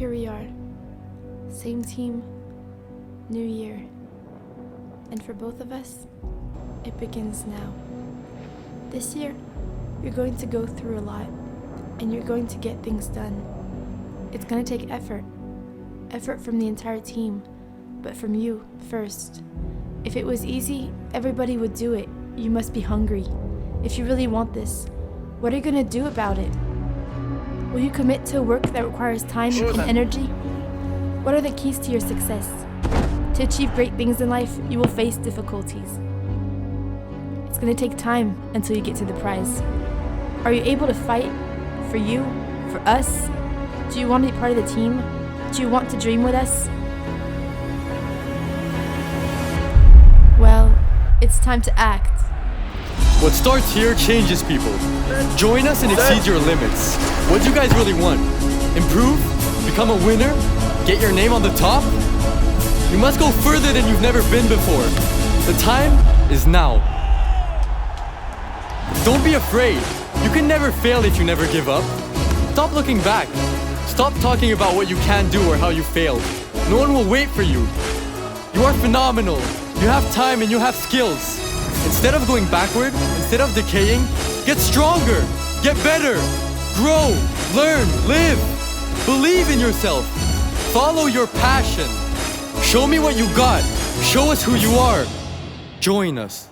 here we are. Same team, new year. And for both of us, it begins now. This year, you're going to go through a lot, and you're going to get things done. It's going to take effort. Effort from the entire team, but from you first. If it was easy, everybody would do it. You must be hungry. If you really want this, what are you going to do about it? Will you commit to work that requires time and energy? What are the keys to your success? To achieve great things in life, you will face difficulties. It's going to take time until you get to the prize. Are you able to fight for you, for us? Do you want to be part of the team? Do you want to dream with us? Well, it's time to act. What starts here changes people. Join us and exceed your limits. What do you guys really want? Improve? Become a winner? Get your name on the top? You must go further than you've never been before. The time is now. Don't be afraid. You can never fail if you never give up. Stop looking back. Stop talking about what you can do or how you failed. No one will wait for you. You are phenomenal. You have time and you have skills. Instead of going backward, instead of decaying, get stronger, get better, grow, learn, live. Believe in yourself. Follow your passion. Show me what you got. Show us who you are. Join us.